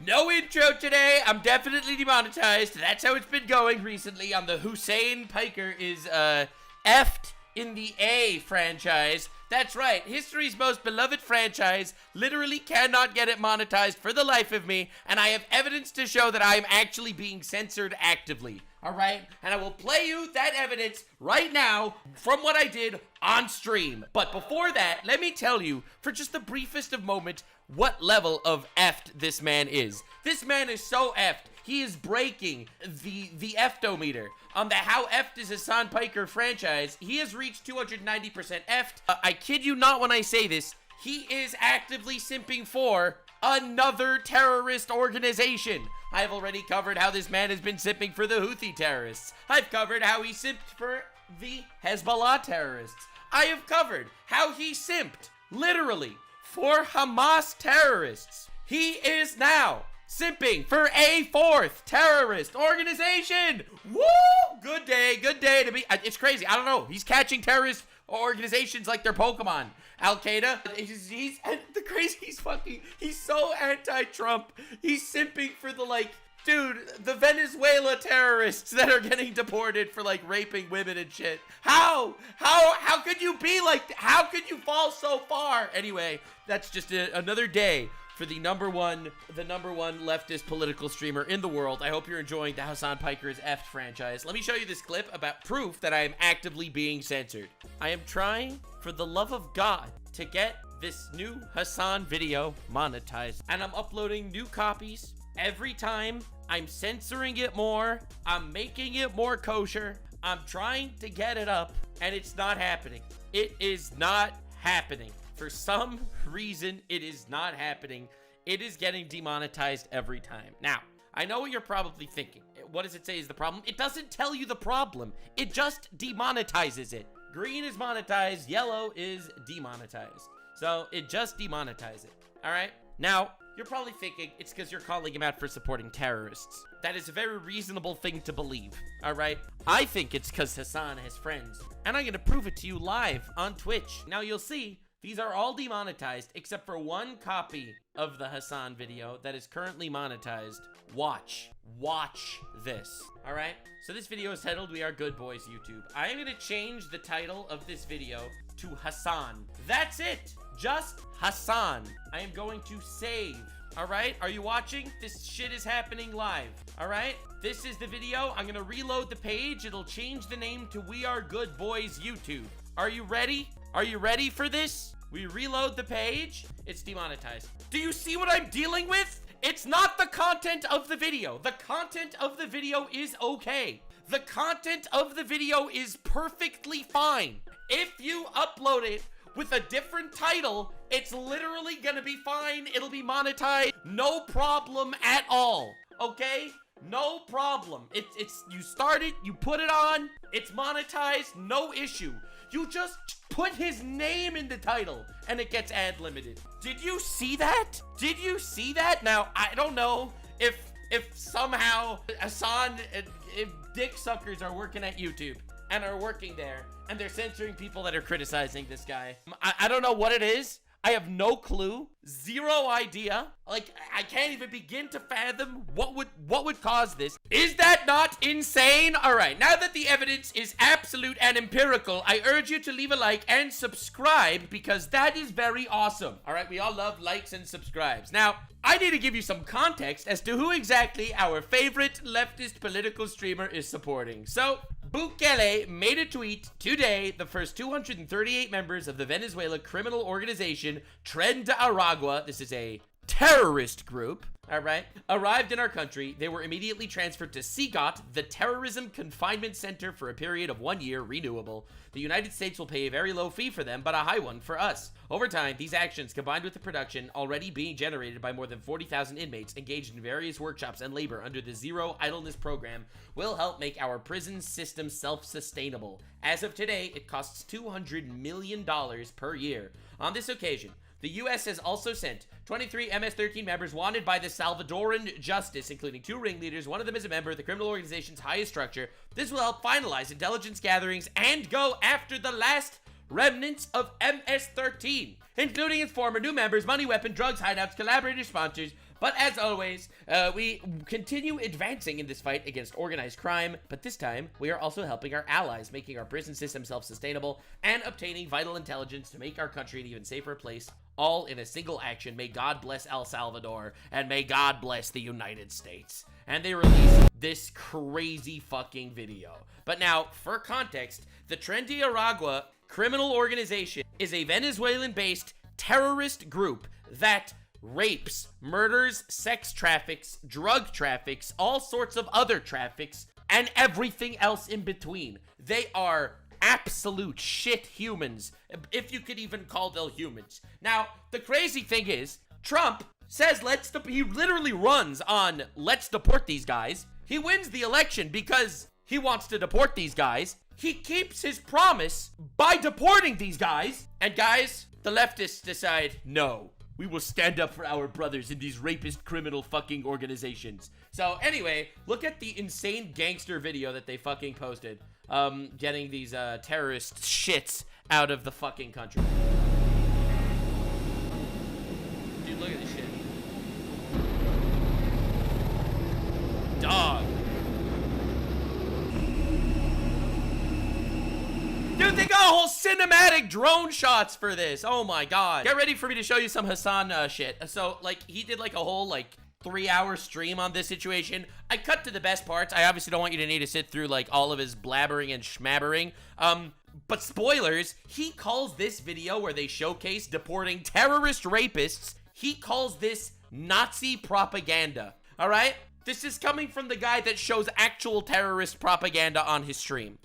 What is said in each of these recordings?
No intro today. I'm definitely demonetized. That's how it's been going recently on the Hasan Piker is effed in the A franchise. That's right. History's most beloved franchise literally cannot get it monetized for the life of me, and I have evidence to show that I am actually being censored actively. All right? And I will play you that evidence right now from what I did on stream. But before that, let me tell you, for just the briefest of moment, what level of effed this man is. This man is so effed. He is breaking the eftometer. On the How Effed is Hasan Piker franchise, he has reached 290% effed. I kid you not when I say this. He is actively simping for another terrorist organization. I have already covered how this man has been simping for the Houthi terrorists. I've covered how he simped for the Hezbollah terrorists. I have covered how he simped, literally, for Hamas terrorists. He is now simping for a fourth terrorist organization. Woo! Good day to be. It's crazy. I don't know. He's catching terrorist organizations like they're Pokemon. Al-Qaeda. He's so anti-Trump. He's simping for the the Venezuela terrorists that are getting deported for raping women and shit. How could you be like, how could you fall so far? Anyway, that's just another day for the number one leftist political streamer in the world. I hope you're enjoying the Hasan Piker's F franchise. Let me show you this clip about proof that I am actively being censored. I am trying, for the love of God, to get this new Hasan video monetized. And I'm uploading new copies every time. I'm censoring it more. I'm making it more kosher. I'm trying to get it up, and it's not happening. It is not happening. For some reason, it is not happening. It is getting demonetized every time. Now, I know what you're probably thinking. What does it say is the problem? It doesn't tell you the problem. It just demonetizes it. Green is monetized, yellow is demonetized. So it just demonetizes it. All right? Now, you're probably thinking it's because you're calling him out for supporting terrorists. That is a very reasonable thing to believe, all right? I think it's because Hasan has friends, and I'm going to prove it to you live on Twitch. Now, you'll see these are all demonetized except for one copy of the Hasan video that is currently monetized. Watch this, all right? So this video is titled, We Are Good Boys YouTube. I am going to change the title of this video to Hasan. That's it. Just Hasan. I am going to save. All right, are you watching? This shit is happening live. All right, this is the video. I'm gonna reload the page. It'll change the name to We Are Good Boys YouTube. Are you ready? Are you ready for this? We reload the page. It's demonetized. Do you see what I'm dealing with? It's not the content of the video. The content of the video is okay. The content of the video is perfectly fine. If you upload it with a different title, it's literally gonna be fine. It'll be monetized. No problem at all. Okay? No problem. It's you start it, you put it on, it's monetized, no issue. You just put his name in the title and it gets ad limited. Did you see that? Did you see that? Now, I don't know if somehow Hasan and if dick suckers are working at YouTube and are working there, and they're censoring people that are criticizing this guy. I don't know what it is. I have no clue. Zero idea. I can't even begin to fathom what would cause this. Is that not insane? All right, now that the evidence is absolute and empirical, I urge you to leave a like and subscribe because that is very awesome. All right, we all love likes and subscribes. Now, I need to give you some context as to who exactly our favorite leftist political streamer is supporting. So, Bukele made a tweet today. The first 238 members of the Venezuela criminal organization Tren de Aragua, this is a terrorist group, all right, arrived in our country. They were immediately transferred to CIGOT, the Terrorism Confinement Center, for a period of 1 year, renewable. The United States will pay a very low fee for them, but a high one for us. Over time, these actions, combined with the production already being generated by more than 40,000 inmates engaged in various workshops and labor under the Zero Idleness Program, will help make our prison system self-sustainable. As of today, it costs $200 million per year. On this occasion, the U.S. has also sent 23 MS-13 members wanted by the Salvadoran justice, including 2 ringleaders. One of them is a member of the criminal organization's highest structure. This will help finalize intelligence gatherings and go after the last remnants of MS-13, including its former new members, money, weapon, drugs, hideouts, collaborators, sponsors, But as always, we continue advancing in this fight against organized crime, but this time we are also helping our allies, making our prison system self-sustainable and obtaining vital intelligence to make our country an even safer place, all in a single action. May God bless El Salvador, and may God bless the United States. And they released this crazy fucking video. But now, for context, the Trendy Aragua criminal organization is a Venezuelan-based terrorist group that rapes, murders, sex traffics, drug traffics, all sorts of other traffics, and everything else in between. They are absolute shit humans, if you could even call them humans. Now, the crazy thing is, Trump says he literally runs on let's deport these guys. He wins the election because he wants to deport these guys. He keeps his promise by deporting these guys. And guys, the leftists decide, no, we will stand up for our brothers in these rapist criminal fucking organizations. So anyway, look at the insane gangster video that they fucking posted. Getting these terrorist shits out of the fucking country. Dude, look at this shit. Dog. Dude, they got a whole cinematic drone shots for this. Oh my god. Get ready for me to show you some Hasan shit. So, like, he did like a whole, like, 3-hour stream on this situation. I cut to the best parts. I obviously don't want you to need to sit through, like, all of his blabbering and schmabbering. But spoilers, he calls this video where they showcase deporting terrorist rapists, he calls this Nazi propaganda. All right? This is coming from the guy that shows actual terrorist propaganda on his stream.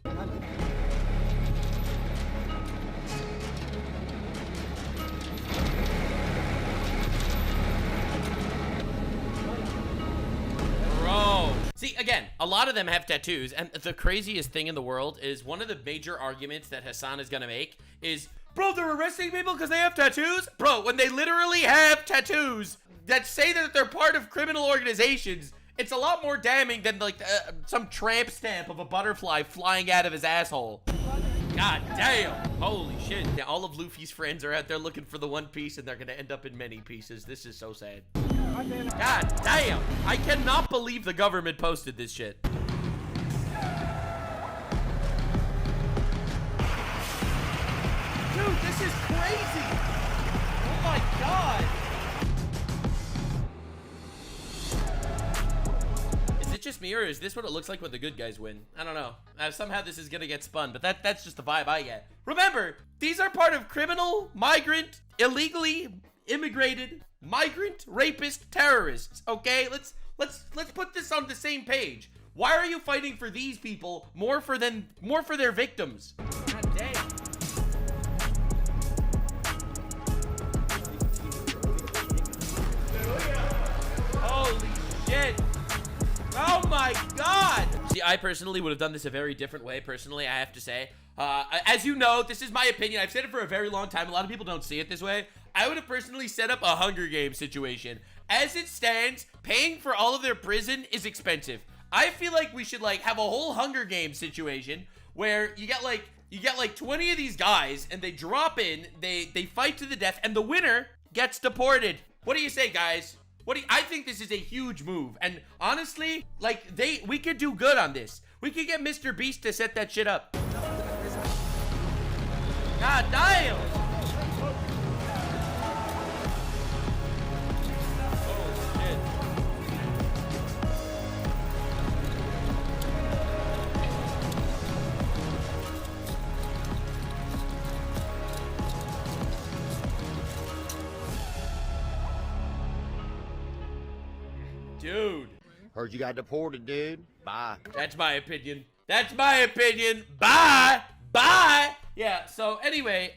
See, again, a lot of them have tattoos, and the craziest thing in the world is one of the major arguments that Hasan is gonna make is, bro, they're arresting people because they have tattoos? Bro, when they literally have tattoos that say that they're part of criminal organizations, it's a lot more damning than, like, some tramp stamp of a butterfly flying out of his asshole. God damn. Holy shit. Yeah, all of Luffy's friends are out there looking for the One Piece, and they're gonna end up in many pieces. This is so sad. God damn. I cannot believe the government posted this shit. Dude, this is crazy. Oh my god. Is it just me, or is this what it looks like when the good guys win? I don't know. Somehow this is gonna get spun, but that's just the vibe I get. Remember, these are part of criminal, migrant, illegally immigrated, migrant, rapist, terrorists. Okay, let's put this on the same page. Why are you fighting for these people more for their victims? God damn. Holy shit. Oh my god. See, I personally would have done this a very different way, personally, I have to say. As you know, this is my opinion. I've said it for a very long time. A lot of people don't see it this way. I would have personally set up a Hunger Games situation. As it stands, paying for all of their prison is expensive. I feel like we should, like, have a whole Hunger Games situation where you get like 20 of these guys, and they drop in, they fight to the death, and the winner gets deported. What do you say, guys? I think this is a huge move, and honestly, like, we could do good on this. We could get Mr. Beast to set that shit up. God damn! Dude. Heard you got deported, dude. Bye. That's my opinion. That's my opinion. Bye. Bye. Yeah, so anyway,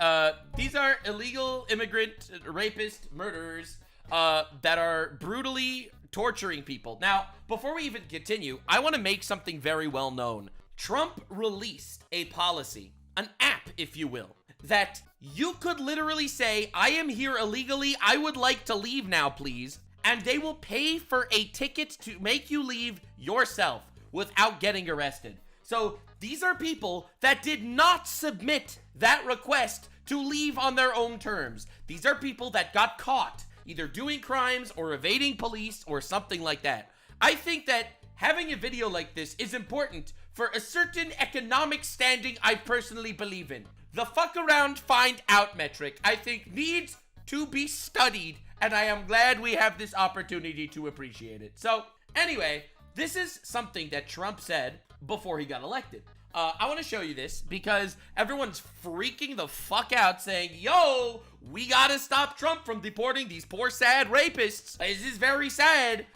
these are illegal immigrant rapist murderers that are brutally torturing people. Now, before we even continue, I want to make something very well known. Trump released a policy, an app, if you will, that you could literally say, I am here illegally, I would like to leave now, please. And they will pay for a ticket to make you leave yourself without getting arrested. So these are people that did not submit that request to leave on their own terms. These are people that got caught. either doing crimes or evading police or something like that. I think that having a video like this is important for a certain economic standing I personally believe in. The fuck around, find out metric, I think, needs to be studied, and I am glad we have this opportunity to appreciate it. So, anyway, this is something that Trump said before he got elected. I want to show you this because everyone's freaking the fuck out saying, yo, we gotta stop Trump from deporting these poor sad rapists. This is very sad.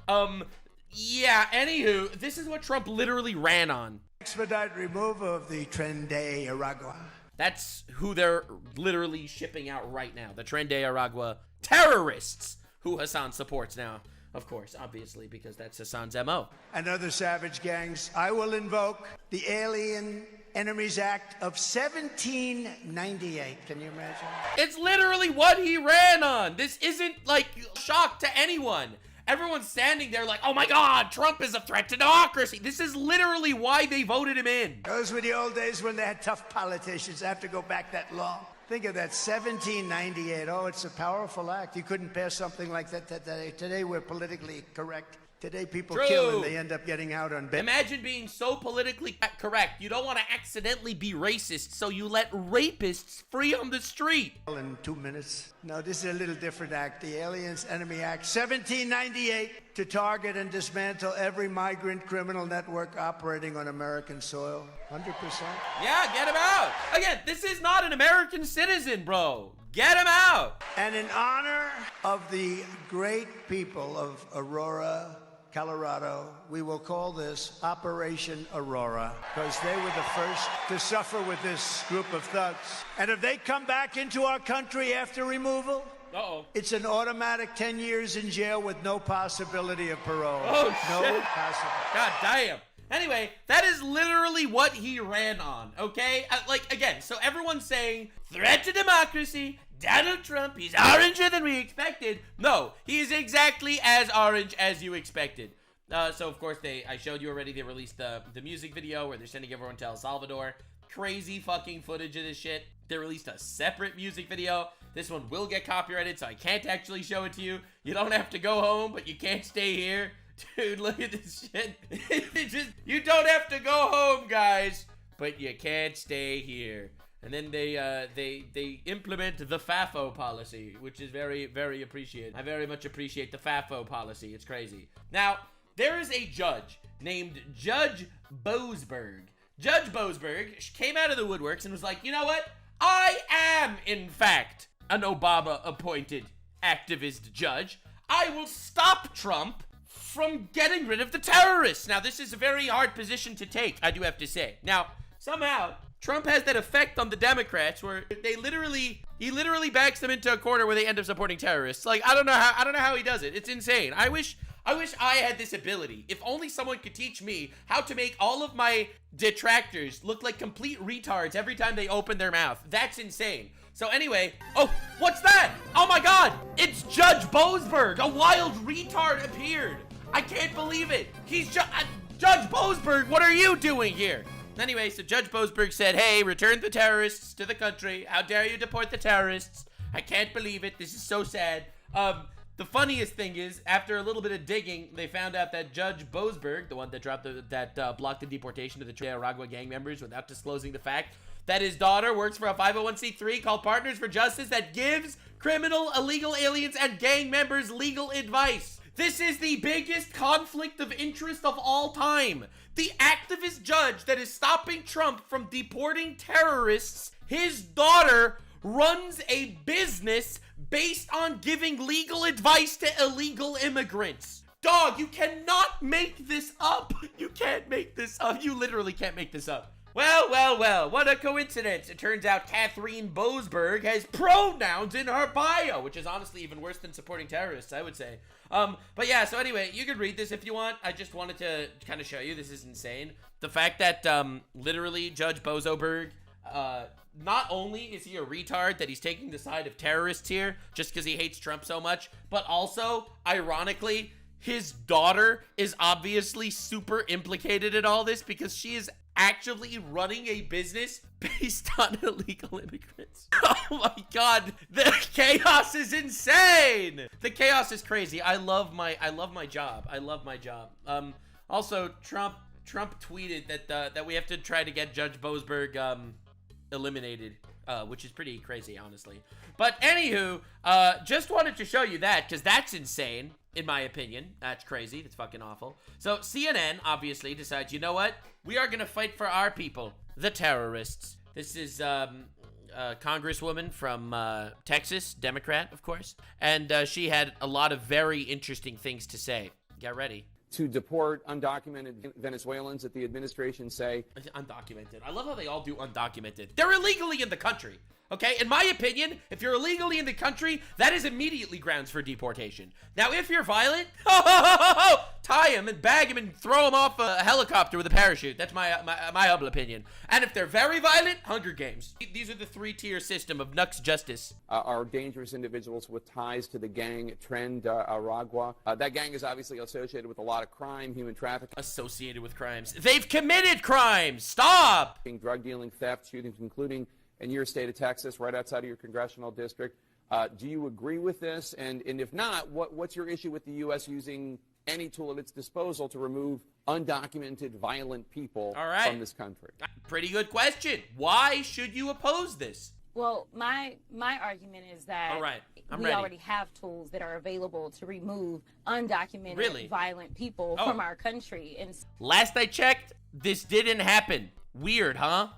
Yeah, anywho, this is what Trump literally ran on. Expedite removal of the tren de aragua. That's who they're literally shipping out right now. The tren de aragua terrorists who Hasan supports now. Of course, obviously, because that's Hasan's MO. And other savage gangs. I will invoke the Alien Enemies Act of 1798. Can you imagine? It's literally what he ran on. This isn't like shock to anyone. Everyone's standing there like, oh my God, Trump is a threat to democracy. This is literally why they voted him in. Those were the old days when they had tough politicians. I have to go back that long. Think of that, 1798. Oh, it's a powerful act. You couldn't pass something like that today. Today we're politically correct. Today people kill and they end up getting out on bail. Imagine being so politically correct. You don't want to accidentally be racist, so you let rapists free on the street. In 2 minutes. No, this is a little different act. The Aliens Enemy Act, 1798, to target and dismantle every migrant criminal network operating on American soil. 100%. Yeah, get him out. Again, this is not an American citizen, bro. Get him out. And in honor of the great people of Aurora, Colorado, we will call this Operation Aurora, because they were the first to suffer with this group of thugs. And if they come back into our country after removal, it's an automatic 10 years in jail with no possibility of parole. Oh, no shit. possibility. God damn. Anyway, that is literally what he ran on, okay? Like, again, so everyone's saying, threat to democracy, Donald Trump, he's oranger than we expected. No, he is exactly as orange as you expected. So, of course, I showed you already, they released the music video where they're sending everyone to El Salvador. Crazy fucking footage of this shit. They released a separate music video. This one will get copyrighted, so I can't actually show it to you. You don't have to go home, but you can't stay here. Dude, look at this shit. You don't have to go home, guys, but you can't stay here. And then they implement the FAFO policy, which is very, very appreciated. I very much appreciate the FAFO policy. It's crazy. Now, there is a judge named Judge Boasberg. Judge Boasberg came out of the woodworks and was like, you know what? I am, in fact, an Obama-appointed activist judge. I will stop Trump from getting rid of the terrorists. Now, this is a very hard position to take, I do have to say. Now, somehow, Trump has that effect on the Democrats where he literally backs them into a corner where they end up supporting terrorists. Like, I don't know how he does it. It's insane. I wish I had this ability. If only someone could teach me how to make all of my detractors look like complete retards every time they open their mouth. That's insane. So anyway, oh, what's that? Oh my God, it's Judge Boasberg. A wild retard appeared. I can't believe it. He's Judge Boasberg. What are you doing here? Anyway, so Judge Boasberg said, hey, return the terrorists to the country. How dare you deport the terrorists? I can't believe it. This is so sad. The funniest thing is, after a little bit of digging, they found out that Judge Boasberg, the one that blocked the deportation of the Aragua gang members without disclosing the fact that his daughter works for a 501c3 called Partners for Justice that gives criminal, illegal aliens, and gang members legal advice. This is the biggest conflict of interest of all time. The activist judge that is stopping Trump from deporting terrorists, his daughter runs a business based on giving legal advice to illegal immigrants. Dog, you cannot make this up. You can't make this up. You literally can't make this up. Well, what a coincidence. It turns out Catherine Boasberg has pronouns in her bio, which is honestly even worse than supporting terrorists, I would say. But yeah, so anyway, you could read this if you want. I just wanted to kind of show you. This is insane. The fact that literally Judge Boasberg, not only is he a retard that he's taking the side of terrorists here just because he hates Trump so much, but also, ironically, his daughter is obviously super implicated in all this because she is actually running a business based on illegal immigrants. Oh my God, the chaos is insane. The chaos is crazy. I love my job. I love my job. Also, Trump tweeted that we have to try to get Judge Boasberg eliminated, which is pretty crazy, honestly. But anywho, just wanted to show you that because that's insane. In my opinion, that's crazy. That's fucking awful. So CNN obviously decides, you know what? We are gonna fight for our people, the terrorists. This is a congresswoman from Texas, Democrat, of course, and she had a lot of very interesting things to say. Get ready. To deport undocumented Venezuelans that the administration say... Undocumented. I love how they all do undocumented. They're illegally in the country. Okay, in my opinion, if you're illegally in the country, that is immediately grounds for deportation. Now, if you're violent, tie him and bag him and throw him off a helicopter with a parachute. That's my humble opinion. And if they're very violent, Hunger Games. These are the three-tier system of Nux justice. Are dangerous individuals with ties to the gang Tren Aragua. That gang is obviously associated with a lot of crime, human trafficking. Associated with crimes. They've committed crimes. Stop! Drug dealing, theft, shootings, including in your state of Texas, right outside of your congressional district. Do you agree with this? And if not, what's your issue with the U.S. using any tool at its disposal to remove undocumented, violent people from this country? Pretty good question. Why should you oppose this? Well, my argument is that All right. I'm we ready. already have tools that are available to remove undocumented, violent people from our country. And last I checked, this didn't happen. Weird, huh?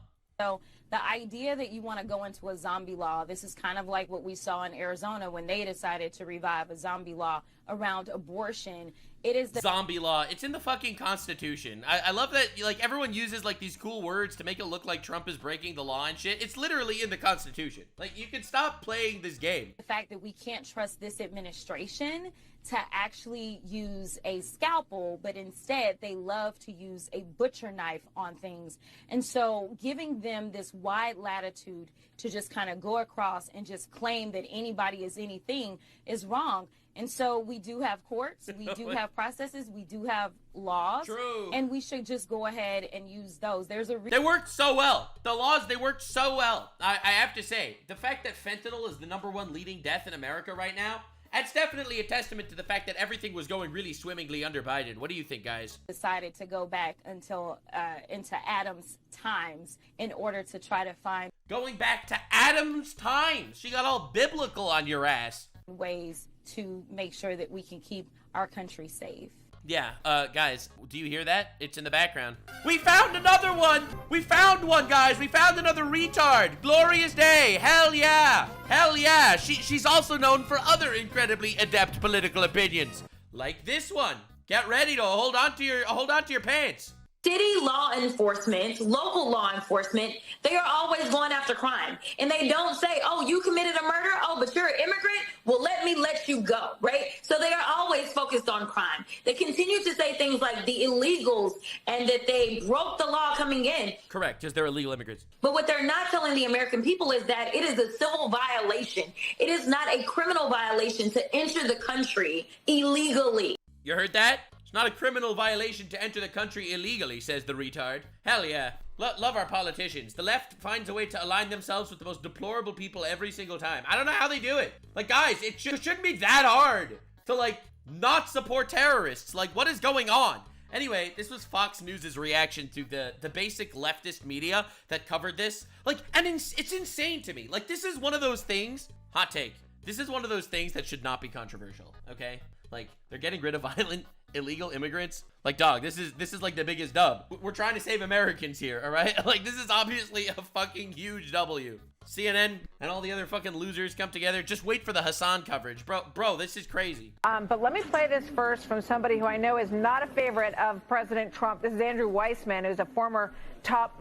so the idea that you want to go into a zombie law, this is kind of like what we saw in Arizona when they decided to revive a zombie law around abortion. It is the zombie law. It's in the fucking Constitution. I love that, like, everyone uses, like, these cool words to make it look like Trump is breaking the law and shit. It's literally in the Constitution. Like, you can stop playing this game. The fact that we can't trust this administration to actually use a scalpel, but instead they love to use a butcher knife on things. And so giving them this wide latitude to just kind of go across and just claim that anybody is anything is wrong. And so we do have courts, we do have processes, we do have laws. True. And we should just go ahead and use those. There's a They worked so well. The laws, they worked so well. I have to say, the fact that fentanyl is the #1 leading death in America right now, that's definitely a testament to the fact that everything was going really swimmingly under Biden. What do you think, guys? Decided to go back until into Adam's times in order to try to find Going back to Adam's times. She got all biblical on your ass. ways to make sure that we can keep our country safe. Yeah, guys, do you hear that? It's in the background. We found another one! We found one, guys! We found another retard! Glorious day! Hell yeah! Hell yeah! She's also known for other incredibly adept political opinions. Like this one. Get ready to hold on to your pants. City law enforcement, local law enforcement, they are always going after crime. And they don't say, oh, you committed a murder? Oh, but you're an immigrant? Well, let you go, right? So they are always focused on crime. They continue to say things like the illegals and that they broke the law coming in. Correct, because they're illegal immigrants. But what they're not telling the American people is that it is a civil violation. It is not a criminal violation to enter the country illegally. You heard that? It's not a criminal violation to enter the country illegally, says the retard. Hell yeah. Love our politicians. The left finds a way to align themselves with the most deplorable people every single time. I don't know how they do it. Like, guys, it shouldn't be that hard to, like, not support terrorists. Like, what is going on? Anyway, this was Fox News' reaction to the basic leftist media that covered this. Like, and it's insane to me. Like, this is one of those things, hot take, this is one of those things that should not be controversial, okay? Like, they're getting rid of violent illegal immigrants. Like, dog, this is like the biggest dub. We're trying to save Americans here, all right? Like, this is obviously a fucking huge W. CNN and all the other fucking losers come together. Just wait for the Hasan coverage. Bro, this is crazy. But let me play this first from somebody who I know is not a favorite of President Trump. This is Andrew Weissman, who's a former top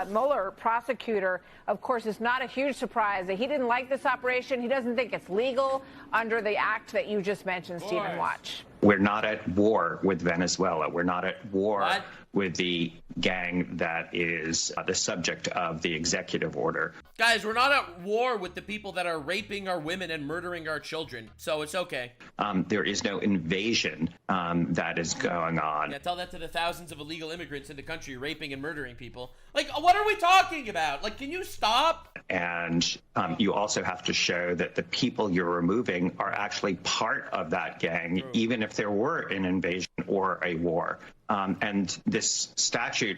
Mueller prosecutor. Of course, it's not a huge surprise that he didn't like this operation. He doesn't think it's legal under the act that you just mentioned, Stephen. Watch. We're not at war with Venezuela. We're not at war with the gang that is the subject of the executive order. Guys, we're not at war with the people that are raping our women and murdering our children, so it's okay. There is no invasion that is going on. Yeah, tell that to the thousands of illegal immigrants in the country raping and murdering people. Like, what are we talking about? Like, can you stop? And you also have to show that the people you're removing are actually part of that gang, even if there were an invasion or a war. And this statute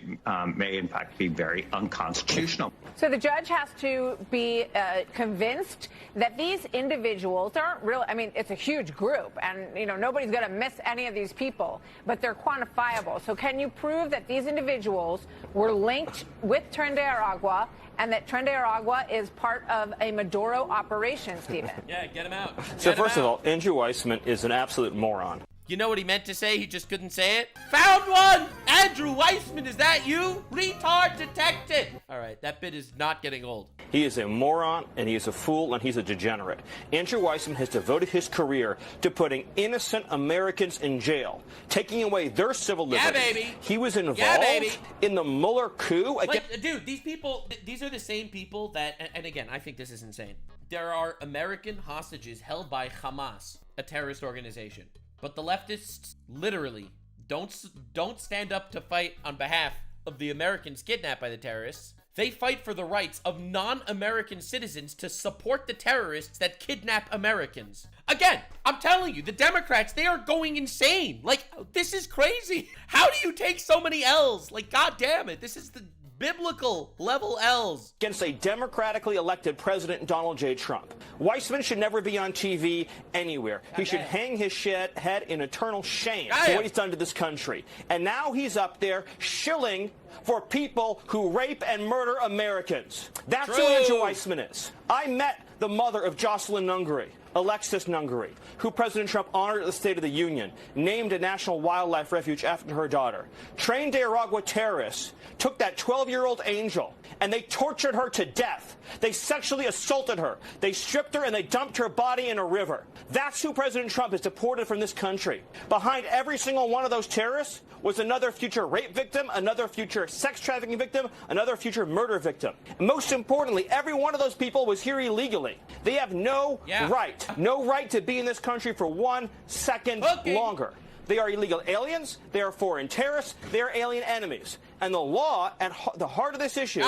may, in fact, be very unconstitutional. So the judge has to be convinced that these individuals aren't real. I mean, it's a huge group, and, you know, nobody's going to miss any of these people, but they're quantifiable. So can you prove that these individuals were linked with Tren de Aragua and that Tren de Aragua is part of a Maduro operation, Stephen? Yeah, get him out. So first of all, Andrew Weissman is an absolute moron. You know what he meant to say? He just couldn't say it. Found one! Andrew Weissman, is that you? Retard detected! Alright, that bit is not getting old. He is a moron, and he is a fool, and he's a degenerate. Andrew Weissman has devoted his career to putting innocent Americans in jail, taking away their civil liberties. Yeah, baby! He was involved baby. in the Mueller coup. Like, dude, these people, these are the same people that, and again, I think this is insane. There are American hostages held by Hamas, a terrorist organization. But the leftists literally don't stand up to fight on behalf of the Americans kidnapped by the terrorists. They fight for the rights of non-American citizens to support the terrorists that kidnap Americans. Again, I'm telling you, the Democrats, they are going insane. Like, this is crazy. How do you take so many L's? Like, God damn it. This is the biblical level L's. Against a democratically elected President Donald J. Trump. Weissman should never be on TV anywhere. He should hang his head in eternal shame for what he's done to this country. And now he's up there shilling for people who rape and murder Americans. That's who Andrew Weissman is. I met the mother of Jocelyn Nungary, Alexis Nungary, who President Trump honored at the State of the Union, named a national wildlife refuge after her daughter. Tren de Aragua terrorists took that 12-year-old angel and they tortured her to death. They sexually assaulted her. They stripped her and they dumped her body in a river. That's who President Trump has deported from this country. Behind every single one of those terrorists was another future rape victim, another future sex trafficking victim, another future murder victim. And most importantly, every one of those people was here illegally. They have no right to be in this country for 1 second longer. They are illegal aliens, they are foreign terrorists, they are alien enemies. And the law at the heart of this issue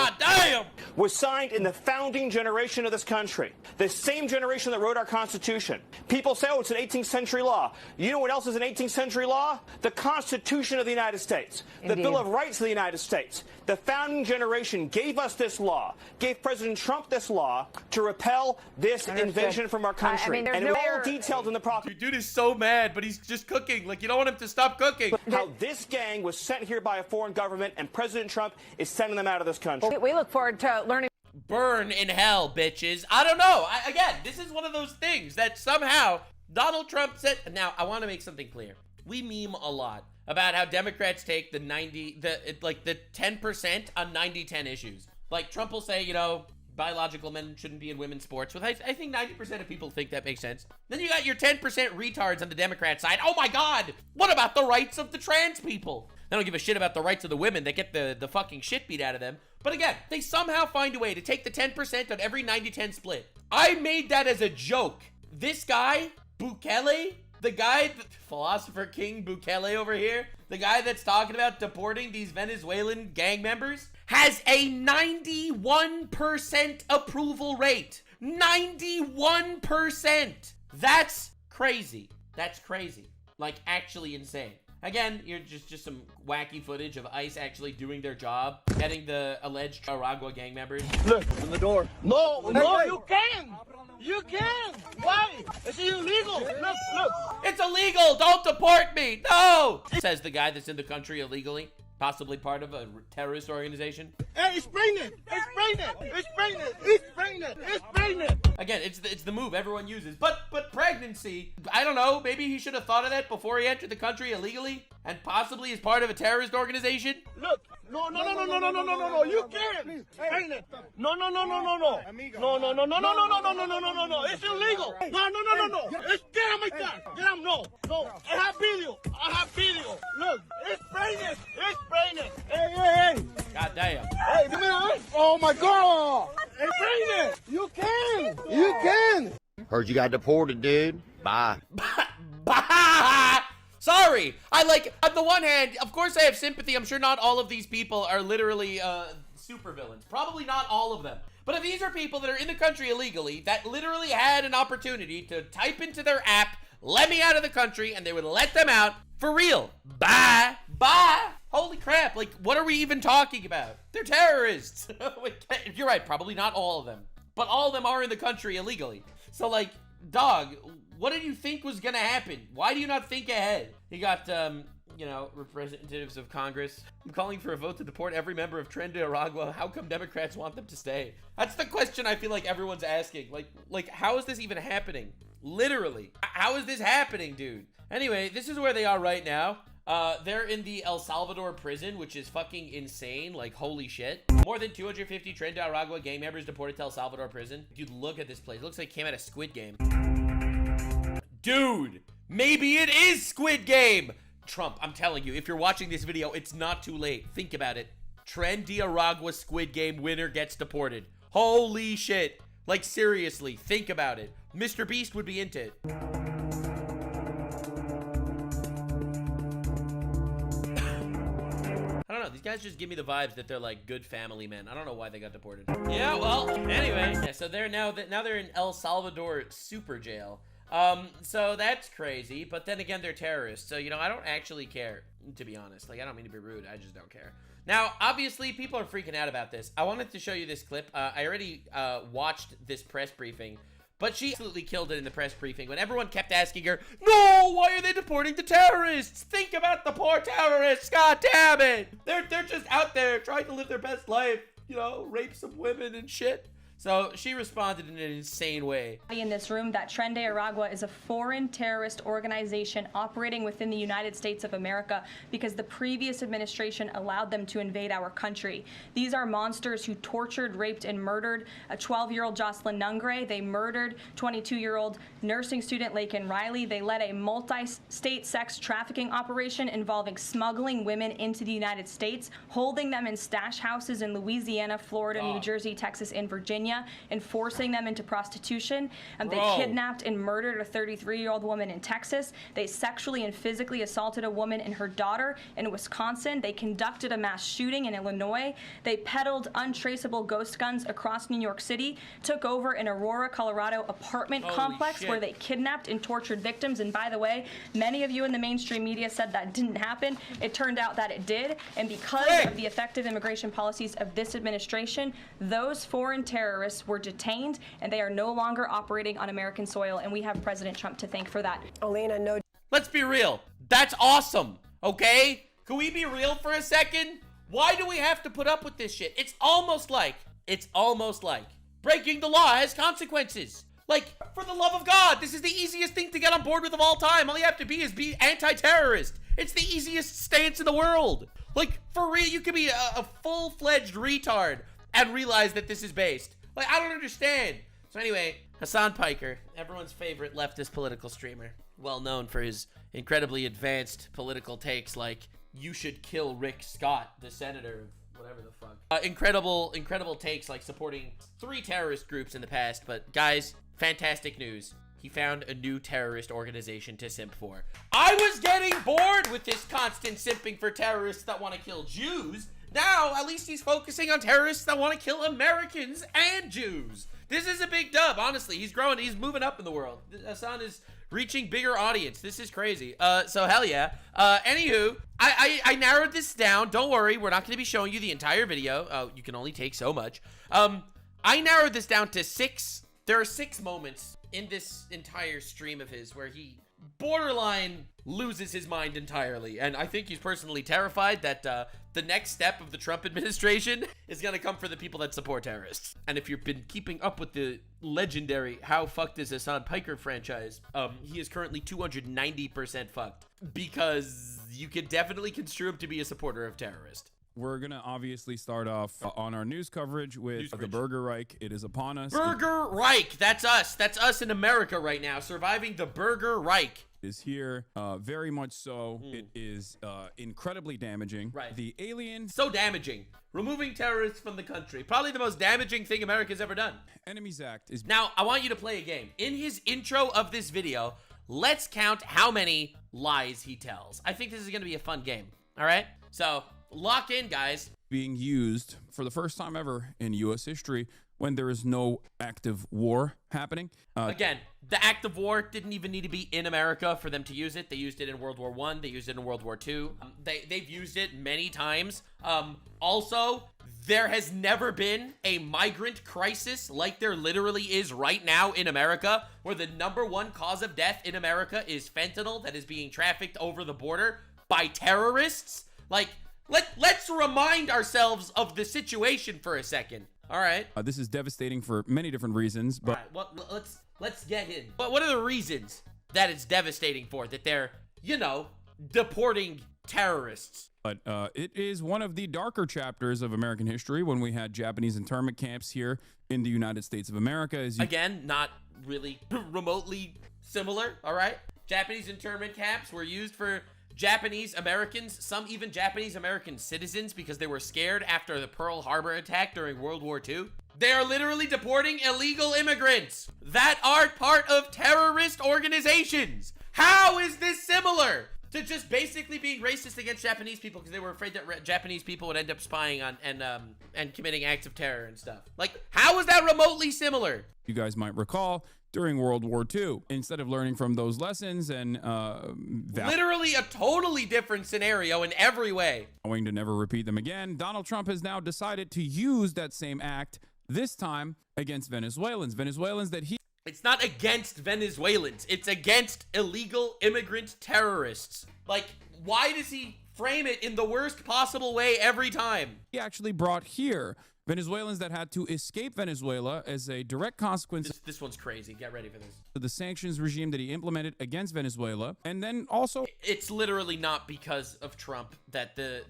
was signed in the founding generation of this country. The same generation that wrote our Constitution. People say, oh, it's an 18th century law. You know what else is an 18th century law? The Constitution of the United States. Indeed. The Bill of Rights of the United States. The founding generation gave us this law, gave President Trump this law to repel this invasion from our country. And it's all detailed in the process. Dude is so mad, but he's just cooking. Like, you don't want him to stop cooking. How this gang was sent here by a foreign government and President Trump is sending them out of this country. We look forward to learning. Burn in hell, bitches. I don't know. Again, this is one of those things that somehow Donald Trump said. Now, I want to make something clear. We meme a lot about how Democrats take the 10% on 90-10 issues. Like, Trump will say, you know, biological men shouldn't be in women's sports. Well, I think 90% of people think that makes sense. Then you got your 10% retards on the Democrat side. Oh my God, what about the rights of the trans people? They don't give a shit about the rights of the women. They get the fucking shit beat out of them. But again, they somehow find a way to take the 10% on every 90-10 split. I made that as a joke. This guy, Bukele, the guy, the philosopher king Bukele over here, the guy that's talking about deporting these Venezuelan gang members, has a 91% approval rate. 91%. That's crazy. That's crazy. Like, actually insane. Again, you're just some wacky footage of ICE actually doing their job, getting the alleged Aragua gang members. Look, in the door. No, you can! You can! Why? It's illegal! Look! It's illegal! Don't deport me! No! Says the guy that's in the country illegally, possibly part of a terrorist organization. Hey, it's pregnant! It's pregnant! It's pregnant! It's pregnant! It's pregnant! Again, it's the move everyone uses. But pregnancy, I don't know, maybe he should have thought of that before he entered the country illegally and possibly as part of a terrorist organization? Look, No, no, no, no, no, no, no, no, no, no. You can't. Explain it. No, no, no, no, no, no. No, no, no, no, no, no, no, no, no, no, no, no, no. It's illegal. No, no, no, no, no. It's get him like that. Get him. No, no. I have video. I have video. Look, explain it. Explain it. Hey, hey, hey. God damn. Hey, give me that. Oh my God. Explain it. You can. You can. Heard you got deported, dude. Bye. Bah! Sorry. On the one hand, of course I have sympathy. I'm sure not all of these people are literally supervillains. Probably not all of them. But if these are people that are in the country illegally, that literally had an opportunity to type into their app, let me out of the country, and they would let them out, for real. Bye. Bye. Holy crap. Like, what are we even talking about? They're terrorists. You're right. Probably not all of them. But all of them are in the country illegally. So, like, dog, what did you think was gonna happen? Why do you not think ahead? You got, you know, representatives of Congress. I'm calling for a vote to deport every member of Tren de Aragua. How come Democrats want them to stay? That's the question I feel like everyone's asking. Like, how is this even happening? Literally. How is this happening, dude? Anyway, this is where they are right now. They're in the El Salvador prison, which is fucking insane. Like, holy shit. More than 250 Tren de Aragua gang members deported to El Salvador prison. Dude, look at this place. It looks like it came out of Squid Game. Dude, maybe it is Squid Game. Trump, I'm telling you, if you're watching this video, it's not too late. Think about it. Tren de Aragua Squid Game winner gets deported. Holy shit. Like, seriously, think about it. Mr. Beast would be into it. I don't know, these guys just give me the vibes that they're like good family men. I don't know why they got deported. Yeah, well, anyway, yeah, so they're now they're in El Salvador super jail. So that's crazy, but then again, they're terrorists. So, you know, I don't actually care, to be honest. Like, I don't mean to be rude. I just don't care. Now, obviously, people are freaking out about this. I wanted to show you this clip. I already watched this press briefing, but she absolutely killed it in the press briefing when everyone kept asking her, no, why are they deporting the terrorists? Think about the poor terrorists. God damn it. They're just out there trying to live their best life, you know, rape some women and shit. So she responded in an insane way. In this room, that Tren de Aragua is a foreign terrorist organization operating within the United States of America because the previous administration allowed them to invade our country. These are monsters who tortured, raped, and murdered a 12-year-old Jocelyn Nungre. They murdered 22-year-old nursing student Laken Riley. They led a multi-state sex trafficking operation involving smuggling women into the United States, holding them in stash houses in Louisiana, Florida, New Jersey, Texas, and Virginia, and forcing them into prostitution. They kidnapped and murdered a 33-year-old woman in Texas. They sexually and physically assaulted a woman and her daughter in Wisconsin. They conducted a mass shooting in Illinois. They peddled untraceable ghost guns across New York City, took over an Aurora, Colorado apartment complex where they kidnapped and tortured victims. And by the way, many of you in the mainstream media said that didn't happen. It turned out that it did. And because of the effective immigration policies of this administration, those foreign terrorists were detained, and they are no longer operating on American soil, and we have President Trump to thank for that. Elena, no. Let's be real. That's awesome, okay? Can we be real for a second? Why do we have to put up with this shit? It's almost like breaking the law has consequences. Like, for the love of God, this is the easiest thing to get on board with of all time. All you have to be is be anti-terrorist. It's the easiest stance in the world. Like, for real, you can be a full-fledged retard and realize that this is based. Like, I don't understand. So anyway, Hasan Piker, everyone's favorite leftist political streamer, well known for his incredibly advanced political takes like, you should kill Rick Scott, the senator, whatever the fuck. Incredible takes like supporting 3 terrorist groups in the past, but guys, fantastic news. He found a new terrorist organization to simp for. I was getting bored with this constant simping for terrorists that want to kill Jews. Now, at least he's focusing on terrorists that want to kill Americans and Jews. This is a big dub, honestly. He's growing. He's moving up in the world. Hasan is reaching bigger audience. This is crazy. So hell yeah. Anywho, I narrowed this down. Don't worry. We're not going to be showing you the entire video. You can only take so much. I narrowed this down to 6. There are 6 moments in this entire stream of his where he borderline loses his mind entirely, and I think he's personally terrified that the next step of the Trump administration is gonna come for the people that support terrorists. And if you've been keeping up with the legendary How Fucked Is Hasan Piker franchise, he is currently 290% fucked, because you could definitely construe him to be a supporter of terrorists. We're going to obviously start off on our news coverage with the Burger Reich. It is upon us. Burger Reich. That's us. That's us in America right now, surviving the Burger Reich. Is here, very much so. It is incredibly damaging. Right. The alien. So damaging. Removing terrorists from the country. Probably the most damaging thing America's ever done. Enemies Act is. Now, I want you to play a game. In his intro of this video, let's count how many lies he tells. I think this is going to be a fun game. All right? So, lock in, guys. Being used for the first time ever in U.S. history when there is no active war happening. Again, the act of war didn't even need to be in America for them to use it. They used it in World War I. They used it in World War II. They've used it many times. Also, there has never been a migrant crisis like there literally is right now in America, where the #1 cause of death in America is fentanyl that is being trafficked over the border by terrorists. Like, let's remind ourselves of the situation for a second. All right. This is devastating for many different reasons, but all right, well, let's get in. But what are the reasons that it's devastating for? That they're, deporting terrorists. But it is one of the darker chapters of American history when we had Japanese internment camps here in the United States of America. Again, not really remotely similar. All right. Japanese internment camps were used for Japanese Americans, some even Japanese American citizens, because they were scared after the Pearl Harbor attack during World War II. They are literally deporting illegal immigrants that are part of terrorist organizations. How is this similar to just basically being racist against Japanese people because they were afraid that Japanese people would end up spying on and committing acts of terror and stuff? Like, how is that remotely similar? You guys might recall during World War II, instead of learning from those lessons and literally a totally different scenario in every way, going to never repeat them again, Donald Trump has now decided to use that same act, this time against Venezuelans that he... It's not against Venezuelans. It's against illegal immigrant terrorists. Like, why does he frame it in the worst possible way every time? He actually brought here Venezuelans that had to escape Venezuela as a direct consequence. This one's crazy. Get ready for this. The sanctions regime that he implemented against Venezuela. And then also... It's literally not because of Trump that the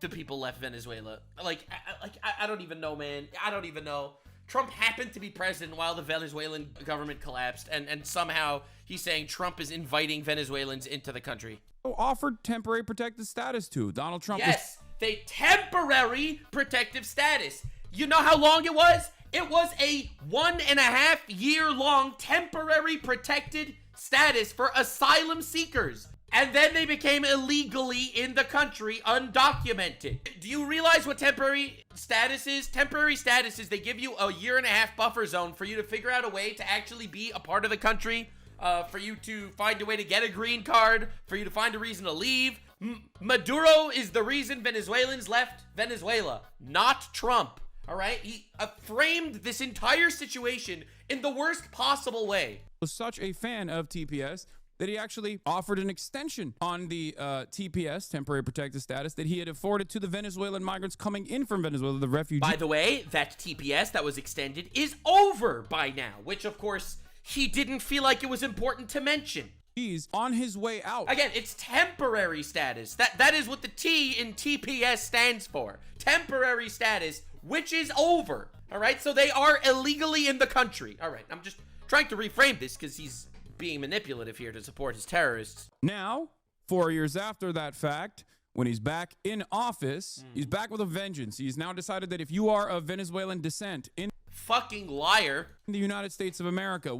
people left Venezuela. I don't even know, man. I don't even know. Trump happened to be president while the Venezuelan government collapsed, and somehow he's saying Trump is inviting Venezuelans into the country. Offered temporary protected status to Donald Trump. Yes, they temporary protective status. You know how long it was? It was a 1.5 year long temporary protected status for asylum seekers. And then they became illegally in the country, undocumented. Do you realize what temporary status is? Temporary status is they give you a 1.5-year buffer zone for you to figure out a way to actually be a part of the country, for you to find a way to get a green card, for you to find a reason to leave. Maduro is the reason Venezuelans left Venezuela, not Trump. All right? He framed this entire situation in the worst possible way. Was such a fan of TPS that he actually offered an extension on the TPS, temporary protected status, that he had afforded to the Venezuelan migrants coming in from Venezuela, the refugees. By the way, that TPS that was extended is over by now, which of course he didn't feel like it was important to mention. He's on his way out. Again, it's temporary status. That is what the T in TPS stands for. Temporary status, which is over. All right, so they are illegally in the country. All right, I'm just trying to reframe this because he's being manipulative here to support his terrorists. Now, 4 years after that fact, when he's back in office, he's back with a vengeance. He's now decided that if you are of Venezuelan descent in fucking liar in the United States of America,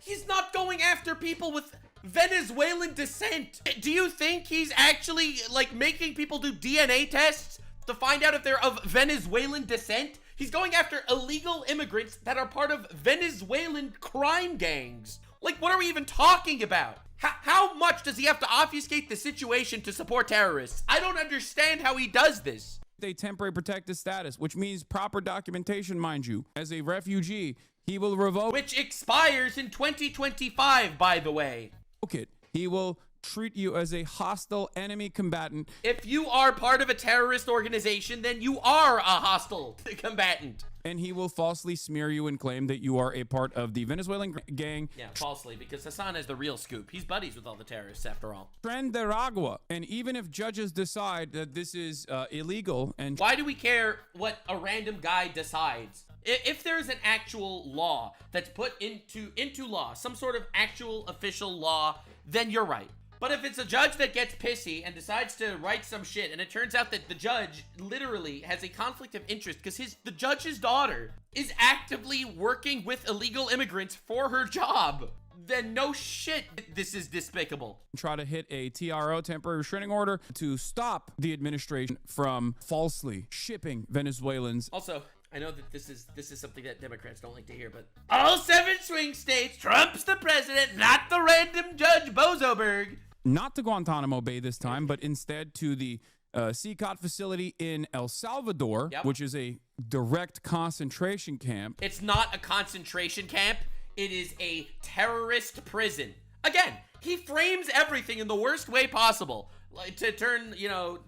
he's not going after people with Venezuelan descent. Do you think he's actually like making people do DNA tests to find out if they're of Venezuelan descent? He's going after illegal immigrants that are part of Venezuelan crime gangs. Like, what are we even talking about? How much does he have to obfuscate the situation to support terrorists? I don't understand how he does this. A temporary protected status, which means proper documentation, mind you. As a refugee, he will revoke... Which expires in 2025, by the way. Okay, he will treat you as a hostile enemy combatant. If you are part of a terrorist organization, then you are a hostile combatant. And he will falsely smear you and claim that you are a part of the Venezuelan gang. Yeah, falsely, because Hasan has the real scoop. He's buddies with all the terrorists, after all. Tren de aragua. And even if judges decide that this is illegal, and why do we care what a random guy decides? If there's an actual law that's put into law, some sort of actual official law, then you're right. But if it's a judge that gets pissy and decides to write some shit, and it turns out that the judge literally has a conflict of interest because the judge's daughter is actively working with illegal immigrants for her job, then no shit, this is despicable. Try to hit a TRO, temporary restraining order, to stop the administration from falsely shipping Venezuelans. Also, I know that this is something that Democrats don't like to hear, but all 7 swing states, Trump's the president, not the random Judge Bozoberg. Not to Guantanamo Bay this time, but instead to the CCOT facility in El Salvador, which is a direct concentration camp. It's not a concentration camp. It is a terrorist prison. Again, he frames everything in the worst way possible. Like, to turn,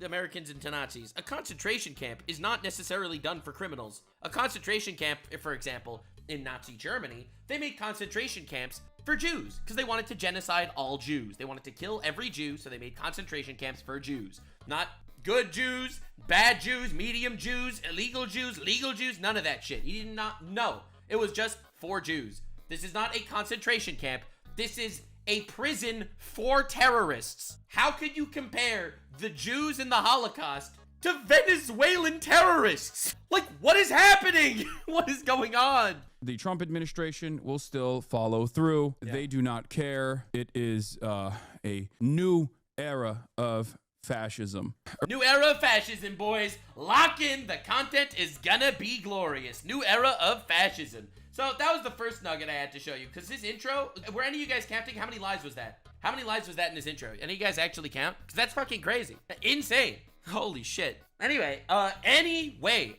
Americans into Nazis. A concentration camp is not necessarily done for criminals. A concentration camp, for example, in Nazi Germany, they made concentration camps for Jews because they wanted to genocide all Jews. They wanted to kill every Jew, so they made concentration camps for Jews. Not good Jews, bad Jews, medium Jews, illegal Jews, legal Jews, none of that shit. He did not know. It was just for Jews. This is not a concentration camp. This is a prison for terrorists. How could you compare the Jews in the Holocaust to Venezuelan terrorists? Like, what is happening? What is going on? The Trump administration will still follow through. Yeah. They do not care. It is a new era of fascism. New era of fascism, boys. Lock in. The content is gonna be glorious. New era of fascism. So that was the first nugget I had to show you, because this intro, were any of you guys counting? How many lives was that? How many lives was that in this intro? Any of you guys actually count? Because that's fucking crazy. Insane. Holy shit. Anyway,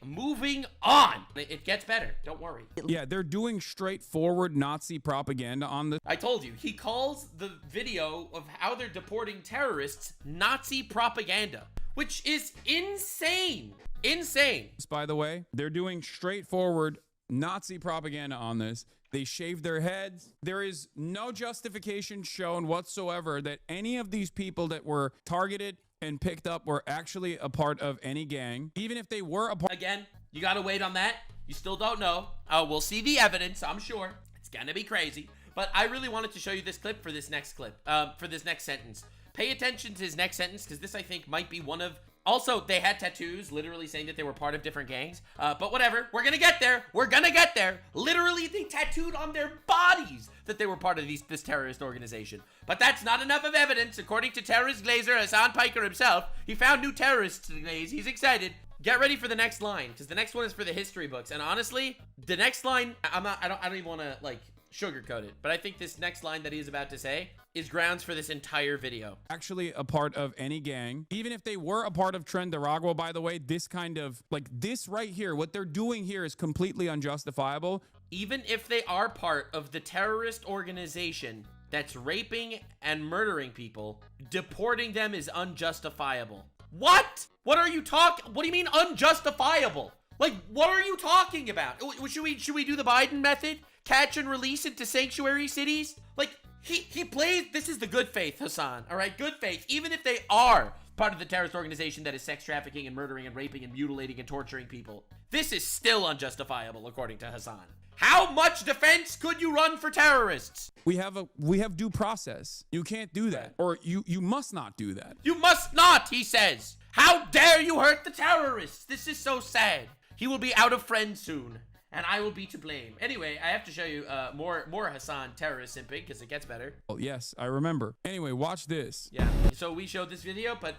moving on. It gets better. Don't worry. Yeah, they're doing straightforward Nazi propaganda on this. I told you. He calls the video of how they're deporting terrorists Nazi propaganda, which is insane. Insane. By the way, they're doing straightforward Nazi propaganda on this. They shave their heads. There is no justification shown whatsoever that any of these people that were targeted and picked up were actually a part of any gang. Even if they were a part. Again, you gotta wait on that. You still don't know. We'll see the evidence, I'm sure. It's gonna be crazy. But I really wanted to show you this clip for this next clip, for this next sentence. Pay attention to his next sentence, because this, I think, might be one of... Also, they had tattoos literally saying that they were part of different gangs. But whatever. We're gonna get there. We're gonna get there. Literally, they tattooed on their bodies that they were part of this terrorist organization. But that's not enough of evidence. According to terrorist glazer Hasan Piker himself, he found new terrorists to glaze. He's excited. Get ready for the next line, because the next one is for the history books. And honestly, the next line, I don't even want to, like, sugarcoat it. But I think this next line that he's about to say is grounds for this entire video. Actually a part of any gang. Even if they were a part of Tren de aragua, by the way, this kind of, like, this right here, what they're doing here is completely unjustifiable. Even if they are part of the terrorist organization that's raping and murdering people, deporting them is unjustifiable. What? What are you talking? What do you mean unjustifiable? Like, what are you talking about? Should we do the Biden method? Catch and release into sanctuary cities? Like, he plays, this is the good faith, Hasan, all right? Good faith, even if they are part of the terrorist organization that is sex trafficking and murdering and raping and mutilating and torturing people. This is still unjustifiable, according to Hasan. How much defense could you run for terrorists? We have due process. You can't do that, or you must not do that. You must not, he says. How dare you hurt the terrorists? This is so sad. He will be out of friends soon, and I will be to blame. Anyway, I have to show you more Hasan terrorist simping, because it gets better. Oh, yes, I remember. Anyway, watch this. Yeah, so we showed this video, but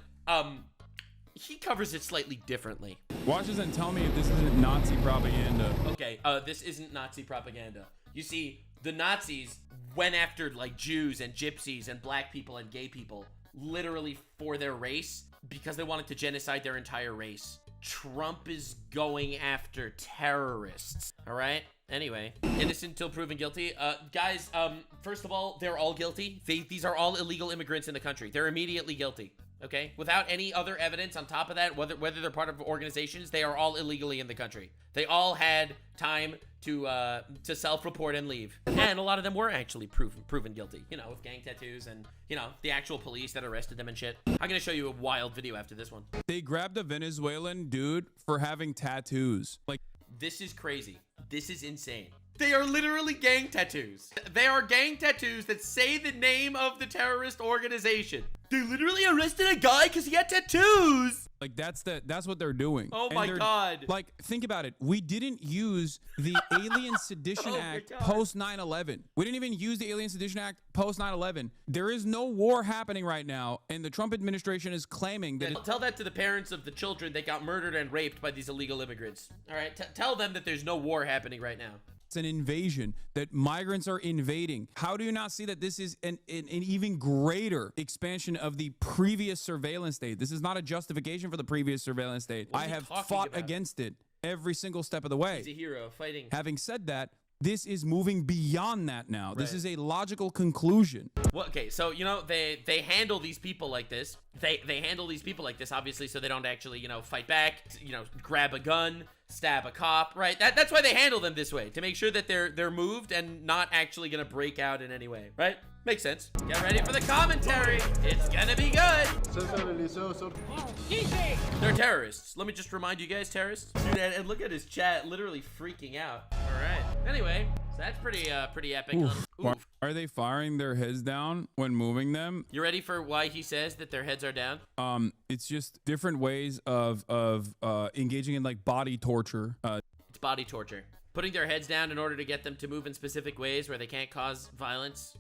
he covers it slightly differently. Watch this and tell me if this isn't Nazi propaganda. Okay, this isn't Nazi propaganda. You see, the Nazis went after, like, Jews and gypsies and black people and gay people, literally for their race, because they wanted to genocide their entire race. Trump is going after terrorists, all right? Anyway, innocent till proven guilty. Guys, first of all, they're all guilty. These are all illegal immigrants in the country. They're immediately guilty. Okay, without any other evidence on top of that, whether they're part of organizations, they are all illegally in the country. They all had time to self-report and leave, and a lot of them were actually proven guilty. You know, with gang tattoos and the actual police that arrested them and shit. I'm gonna show you a wild video after this one. They grabbed a Venezuelan dude for having tattoos. Like, this is crazy. This is insane. They are literally gang tattoos. They are gang tattoos that say the name of the terrorist organization. They literally arrested a guy because he had tattoos. Like, that's what they're doing. Oh my God. Like, think about it. We didn't use the Alien Sedition Act post 9/11. We didn't even use the Alien Sedition Act post 9/11. There is no war happening right now, and the Trump administration is claiming that. Tell that to the parents of the children that got murdered and raped by these illegal immigrants. All right, tell them that there's no war happening right now. It's an invasion, that migrants are invading. How do you not see that this is an even greater expansion of the previous surveillance state? This is not a justification for the previous surveillance state. I have fought against it every single step of the way. He's a hero fighting. Having said that, this is moving beyond that now. Right. This is a logical conclusion. Well, okay, so they handle these people like this. They handle these people like this, obviously, so they don't actually fight back. Grab a gun, stab a cop, right? That's why they handle them this way, to make sure that they're moved and not actually gonna break out in any way, right? Makes sense. Get ready for the commentary. It's gonna be good. They're terrorists. Let me just remind you guys, terrorists. Dude, and look at his chat, literally freaking out. All right. Anyway, so that's pretty epic. Oof. Are they firing their heads down when moving them? You ready for why he says that their heads are down? It's just different ways of engaging in like body torture. It's body torture. Putting their heads down in order to get them to move in specific ways where they can't cause violence.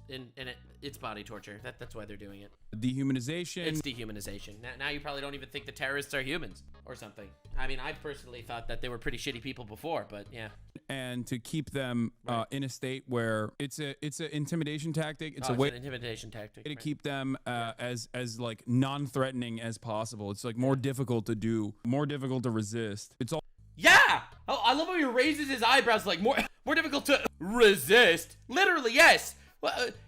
It's body torture. That's why they're doing it. Dehumanization. It's dehumanization. Now you probably don't even think the terrorists are humans or something. I mean, I personally thought that they were pretty shitty people before, but yeah. And to keep them in a state where it's an intimidation tactic. It's an intimidation tactic to keep them as like non-threatening as possible. It's like more difficult to do, more difficult to resist. It's all. Yeah! Oh, I love how he raises his eyebrows like more difficult to resist. Literally, yes.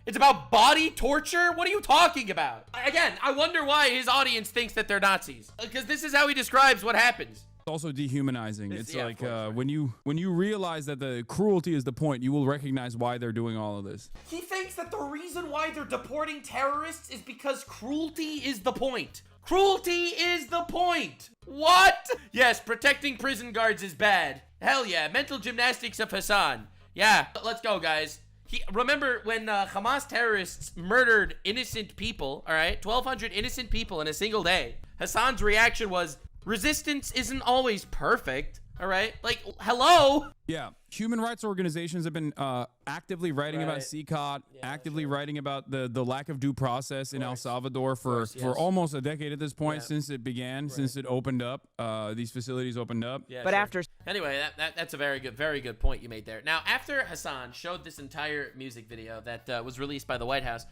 It's about body torture? What are you talking about? Again, I wonder why his audience thinks that they're Nazis. Because this is how he describes what happens. It's also dehumanizing. It's like when you realize that the cruelty is the point, you will recognize why they're doing all of this. He thinks that the reason why they're deporting terrorists is because cruelty is the point. Cruelty is the point. What? Yes, protecting prison guards is bad. Hell yeah. Mental gymnastics of Hasan. Yeah, let's go, guys. Remember when Hamas terrorists murdered innocent people, all right? 1,200 innocent people in a single day. Hasan's reaction was, resistance isn't always perfect, all right? Like, hello? Yeah, human rights organizations have been actively writing about CCOT, actively writing about the lack of due process in El Salvador for almost a decade at this point, since it began, since it opened up, these facilities opened up. Yeah, but after... Anyway, that's a very good point you made there. Now, after Hasan showed this entire music video that was released by the White House,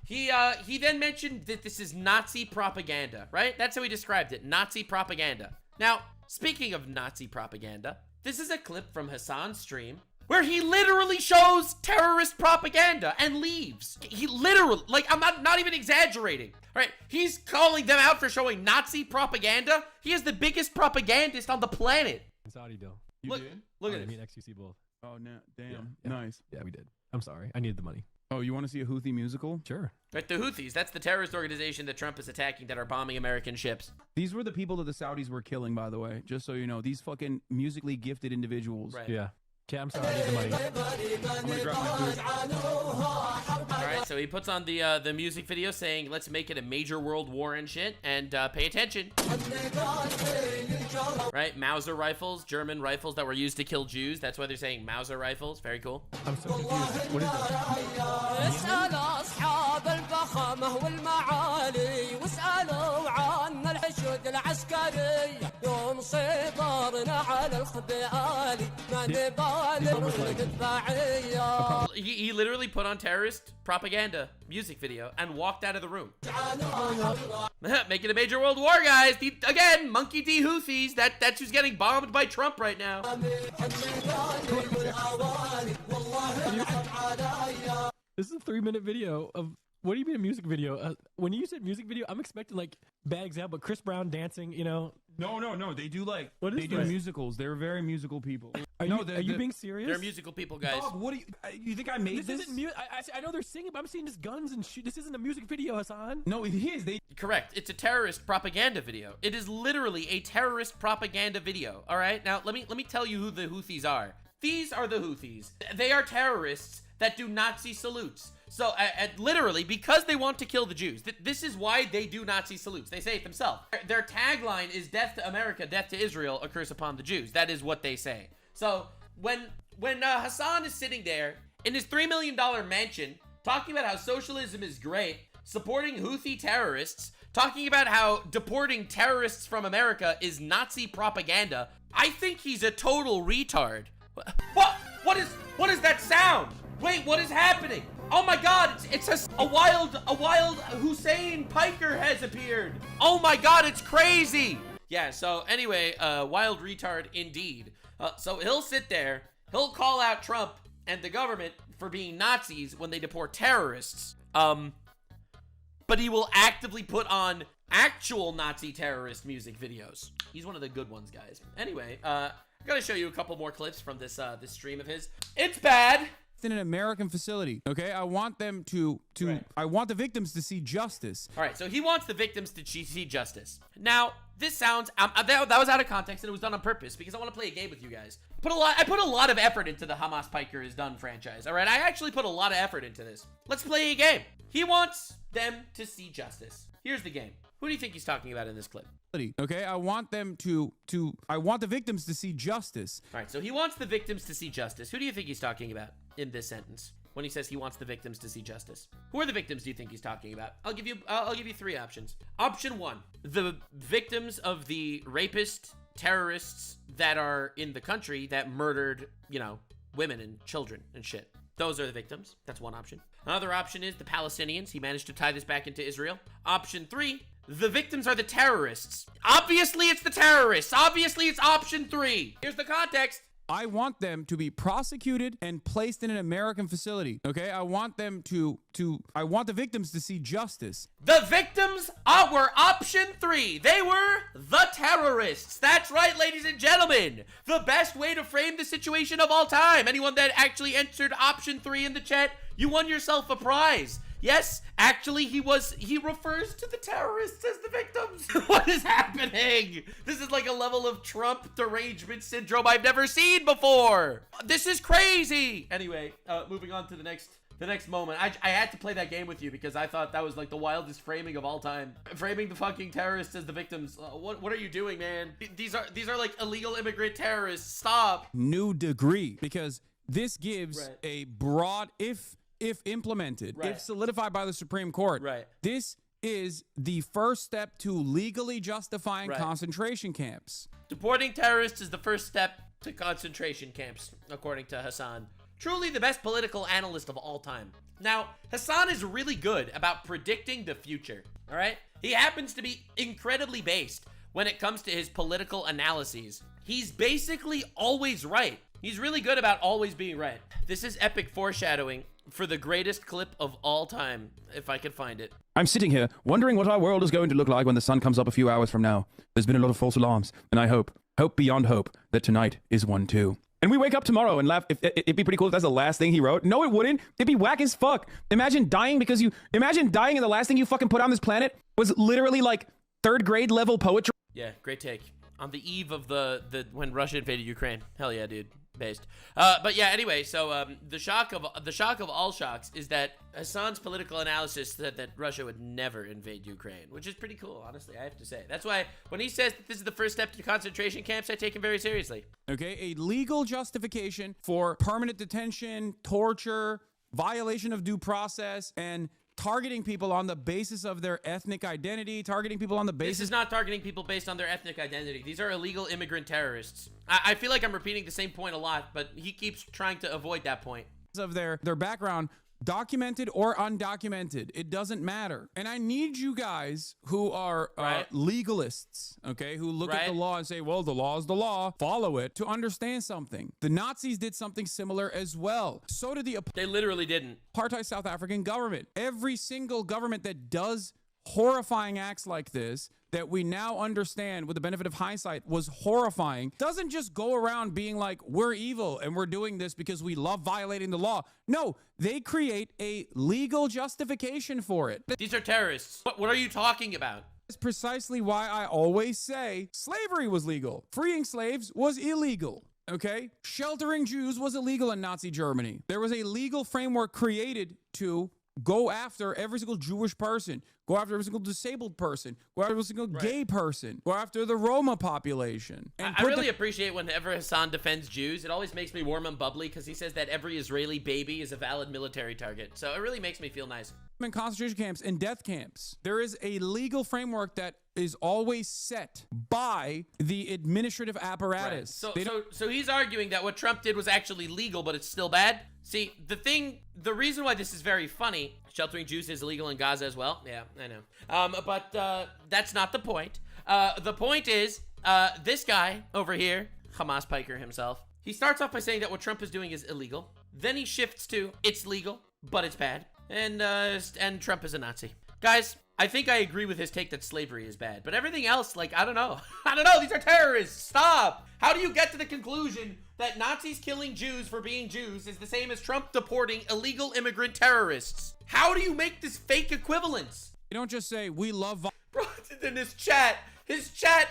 he then mentioned that this is Nazi propaganda, right? That's how he described it, Nazi propaganda. Now, speaking of Nazi propaganda, this is a clip from Hasan's stream where he literally shows terrorist propaganda and leaves. He literally, like, I'm not even exaggerating, right? He's calling them out for showing Nazi propaganda. He is the biggest propagandist on the planet. Saudi deal. Look at it. Me and XQC both. Oh, no, damn. Yeah. Nice. Yeah, we did. I'm sorry. I needed the money. Oh, you want to see a Houthi musical? Sure. Right, the Houthis, that's the terrorist organization that Trump is attacking that are bombing American ships. These were the people that the Saudis were killing, by the way, just so you know. These fucking musically gifted individuals. Right. Yeah. Okay, I'm sorry. I need the money. I'm gonna drop my food. All right, so he puts on the music video saying, let's make it a major world war and shit, and pay attention. Right, Mauser rifles, German rifles that were used to kill Jews. That's why they're saying Mauser rifles. Very cool. I'm so confused. What is He literally put on terrorist propaganda music video and walked out of the room. Making a major world war, guys. Again, Monkey D. Houthis. That's who's getting bombed by Trump right now. This is a 3-minute video of. What do you mean a music video? When you said music video, I'm expecting like bad example, Chris Brown dancing, you know. No. They do like they do musicals. They're very musical people. Are you being serious? They're musical people, guys. Dog, what do you think I made this? Isn't music. I know they're singing, but I'm seeing just guns and shoot. This isn't a music video, Hasan. No, it is. Correct. It's a terrorist propaganda video. It is literally a terrorist propaganda video. All right. Now let me tell you who the Houthis are. These are the Houthis. They are terrorists that do Nazi salutes. So, literally, because they want to kill the Jews, this is why they do Nazi salutes. They say it themselves. Their tagline is "Death to America, death to Israel, a curse upon the Jews." That is what they say. So, when Hasan is sitting there in his $3 million mansion, talking about how socialism is great, supporting Houthi terrorists, talking about how deporting terrorists from America is Nazi propaganda, I think he's a total retard. What is that sound? Wait, what is happening? Oh my God, it's a wild Hasan Piker has appeared. Oh my God, it's crazy. Yeah, so anyway, wild retard indeed. So he'll sit there, he'll call out Trump and the government for being Nazis when they deport terrorists. But he will actively put on actual Nazi terrorist music videos. He's one of the good ones, guys. Anyway, I gotta show you a couple more clips from this stream of his. It's bad. In an American facility, okay? I want them to right. I want the victims to see justice. All right, so he wants the victims to see justice. Now, this sounds that was out of context and it was done on purpose because I want to play a game with you guys. I put a lot of effort into the Hamas Piker is Done franchise. All right, I actually put a lot of effort into this. Let's play a game. He wants them to see justice. Here's the game. Who do you think he's talking about in this clip? Okay, I want them I want the victims to see justice. All right, so he wants the victims to see justice. Who do you think he's talking about in this sentence when he says he wants the victims to see justice? Who are the victims do you think he's talking about? I'll give you 3 options. Option 1, the victims of the rapist terrorists that are in the country that murdered, women and children and shit. Those are the victims. That's one option. Another option is the Palestinians. He managed to tie this back into Israel. Option 3, the victims are the terrorists. Obviously, it's the terrorists. Obviously, it's option 3. Here's the context. I want them to be prosecuted and placed in an American facility. Okay, I want them I want the victims to see justice. The victims were option 3. They were the terrorists. That's right, ladies and gentlemen. The best way to frame the situation of all time. Anyone that actually answered option 3 in the chat, you won yourself a prize. Yes, actually, he refers to the terrorists as the victims. What is happening? This is like a level of Trump derangement syndrome I've never seen before. This is crazy. Anyway, moving on to the next moment. I had to play that game with you because I thought that was like the wildest framing of all time. Framing the fucking terrorists as the victims. What are you doing, man? These are like illegal immigrant terrorists. Stop. New degree, because this gives a broad, if implemented, if solidified by the Supreme Court, this is the first step to legally justifying concentration camps. Deporting terrorists is the first step to concentration camps, according to Hasan. Truly the best political analyst of all time. Now, Hasan is really good about predicting the future, all right? He happens to be incredibly based when it comes to his political analyses. He's basically always right. He's really good about always being right. This is epic foreshadowing for the greatest clip of all time, if I could find it. I'm sitting here wondering what our world is going to look like when the sun comes up a few hours from now. There's been a lot of false alarms, and I hope beyond hope, that tonight is one too. And we wake up tomorrow and laugh. It'd be pretty cool if that's the last thing he wrote. No, it wouldn't. It'd be whack as fuck. Imagine dying and the last thing you fucking put on this planet was literally like 3rd grade level poetry. Yeah, great take. On the eve of the when Russia invaded Ukraine. Hell yeah, dude. Based. But yeah, anyway, so the shock of all shocks is that Hasan's political analysis said that Russia would never invade Ukraine, which is pretty cool, honestly, I have to say. That's why when he says that this is the first step to concentration camps, I take him very seriously. Okay, a legal justification for permanent detention, torture, violation of due process, and targeting people on the basis of their ethnic identity, targeting people on the basis. This is not targeting people based on their ethnic identity. These are illegal immigrant terrorists. I feel like I'm repeating the same point a lot, but he keeps trying to avoid that point. Of their background, documented or undocumented, it doesn't matter. And I need you guys who are legalists, okay, who look at the law and say, well, the law is the law, follow it, to understand something. The Nazis did something similar as well. So did they literally didn't. Apartheid South African government. Every single government that does horrifying acts like this, that we now understand with the benefit of hindsight was horrifying, doesn't just go around being like, we're evil and we're doing this because we love violating the law. No, they create a legal justification for it. These are terrorists. What are you talking about? That's precisely why I always say slavery was legal. Freeing slaves was illegal. Okay? Sheltering Jews was illegal in Nazi Germany. There was a legal framework created to go after every single Jewish person, go after every single disabled person, go after every single gay person, go after the Roma population. And I really appreciate whenever Hasan defends Jews. It always makes me warm and bubbly because he says that every Israeli baby is a valid military target. So it really makes me feel nice. In concentration camps and death camps, there is a legal framework that is always set by the administrative apparatus. Right. So he's arguing that what Trump did was actually legal, but it's still bad. See, the reason why this is very funny, sheltering Jews is illegal in Gaza as well. Yeah, I know. But that's not the point. The point is, this guy over here, Hasan Piker himself, he starts off by saying that what Trump is doing is illegal. Then he shifts to, it's legal, but it's bad. And Trump is a Nazi. Guys, I think I agree with his take that slavery is bad, but everything else, like, I don't know. I don't know. These are terrorists. Stop. How do you get to the conclusion that Nazis killing Jews for being Jews is the same as Trump deporting illegal immigrant terrorists? How do you make this fake equivalence? You don't just say, we love... Bro, in his chat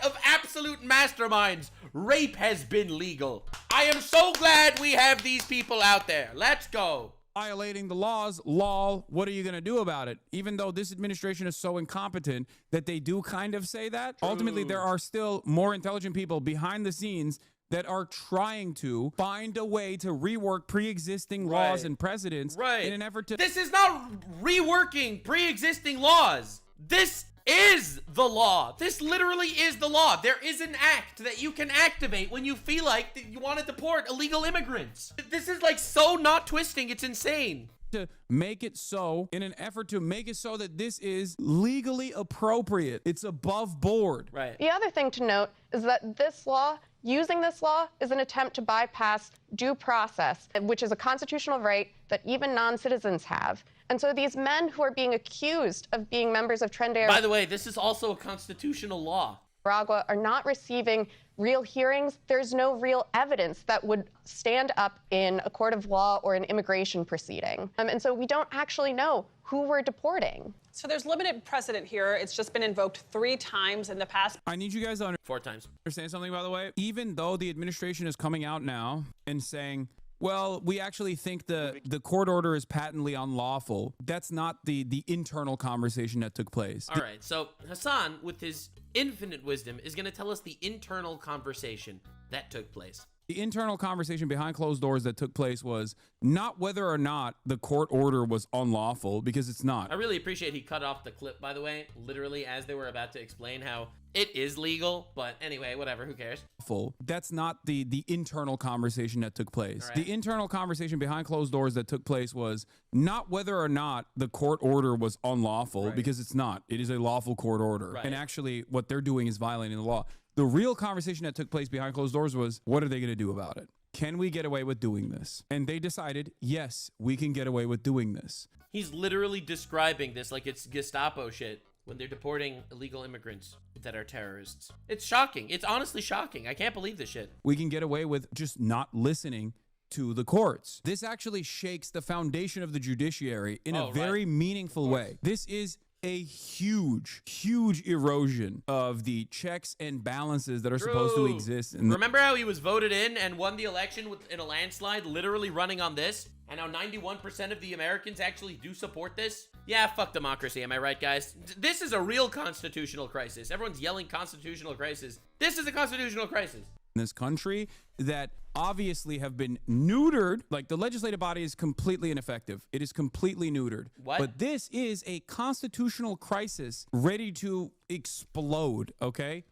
of absolute masterminds, rape has been legal. I am so glad we have these people out there. Let's go. Violating the laws, lol, what are you going to do about it? Even though this administration is so incompetent that they do kind of say that, ultimately there are still more intelligent people behind the scenes that are trying to find a way to rework pre-existing laws and precedents in an effort to... This is not reworking pre-existing laws. This is the law. This literally is the law. There is an act that you can activate when you feel like that you want to deport illegal immigrants. This is like so not twisting. It's insane. To make it so, in an effort to make it so that this is legally appropriate. It's above board. Right. The other thing to note is that this law, using this law, is an attempt to bypass due process, which is a constitutional right that even non-citizens have. And so these men who are being accused of being members of Tren de... By the way, this is also a constitutional law. Aragua are not receiving real hearings. There's no real evidence that would stand up in a court of law or an immigration proceeding. And so we don't actually know who we're deporting. So there's limited precedent here. It's just been invoked 3 times in the past. I need you guys to 4 times. Understand something, by the way. Even though the administration is coming out now and saying, well, we actually think the court order is patently unlawful. That's not the internal conversation that took place. All right, so Hasan, with his infinite wisdom, is going to tell us the internal conversation that took place. The internal conversation behind closed doors that took place was not whether or not the court order was unlawful, because it's not. I really appreciate he cut off the clip, by the way, literally as they were about to explain how it is legal, but anyway, whatever, who cares? That's not the internal conversation that took place. Right. The internal conversation behind closed doors that took place was not whether or not the court order was unlawful, because it's not. It is a lawful court order. Right. And actually, what they're doing is violating the law. The real conversation that took place behind closed doors was, what are they going to do about it? Can we get away with doing this? And they decided, yes, we can get away with doing this. He's literally describing this like it's Gestapo shit when they're deporting illegal immigrants that are terrorists. It's shocking. It's honestly shocking. I can't believe this shit. We can get away with just not listening to the courts. This actually shakes the foundation of the judiciary in a very meaningful way. This is a huge erosion of the checks and balances that are supposed to exist. Remember how he was voted in and won the election in a landslide, literally running on this? And how 91% of the Americans actually do support this? Yeah, fuck democracy, am I right, guys? This is a real constitutional crisis. Everyone's yelling constitutional crisis. This is a constitutional crisis. in this country that obviously have been neutered. Like, the legislative body is completely ineffective. It is completely neutered. What? But this is a constitutional crisis ready to explode, okay?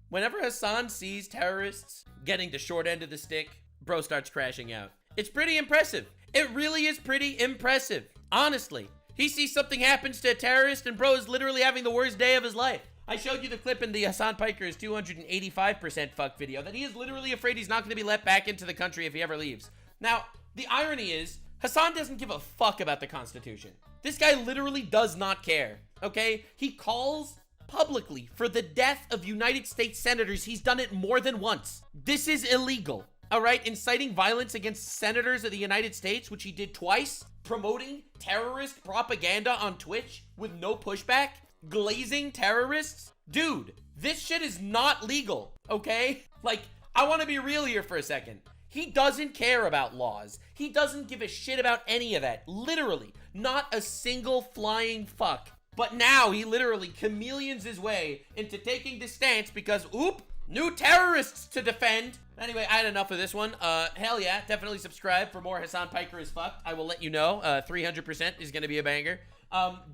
Whenever Hasan sees terrorists getting the short end of the stick, bro starts crashing out. It's pretty impressive. It really is pretty impressive. Honestly, he sees something happens to a terrorist and bro is literally having the worst day of his life. I showed you the clip in the Hasan Piker's 285% fuck video that he is literally afraid he's not going to be let back into the country if he ever leaves. Now, the irony is, Hasan doesn't give a fuck about the Constitution. This guy literally does not care, okay? He calls publicly for the death of United States senators. He's done it more than once. This is illegal, all right? Inciting violence against senators of the United States, which he did twice. Promoting terrorist propaganda on Twitch with no pushback. Glazing terrorists. Dude, this shit is not legal, okay? Like, I want to be real here for a second. He doesn't care about laws. He doesn't give a shit about any of that. Literally, not a single flying fuck. But now he literally chameleons his way into taking this stance because, oop, new terrorists to defend. Anyway, I had enough of this one. Hell yeah, definitely subscribe for more Hasan Piker is fucked. I will let you know. 300% is going to be a banger.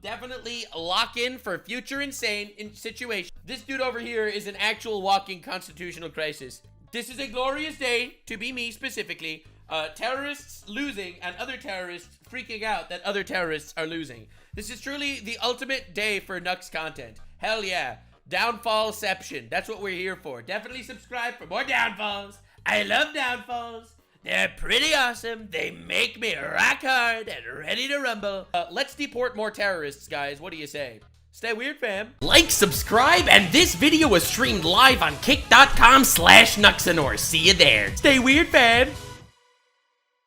Definitely lock in for future insane situation. This dude over here is an actual walking constitutional crisis. This is a glorious day to be me specifically. Terrorists losing and other terrorists freaking out that other terrorists are losing. This is truly the ultimate day for Nux content. Hell yeah. Downfallception. That's what we're here for. Definitely subscribe for more downfalls. I love downfalls. They're pretty awesome. They make me rock hard and ready to rumble. Let's deport more terrorists, guys. What do you say? Stay weird, fam. Like, subscribe, and this video was streamed live on kick.com/Nuxanor. See you there. Stay weird, fam.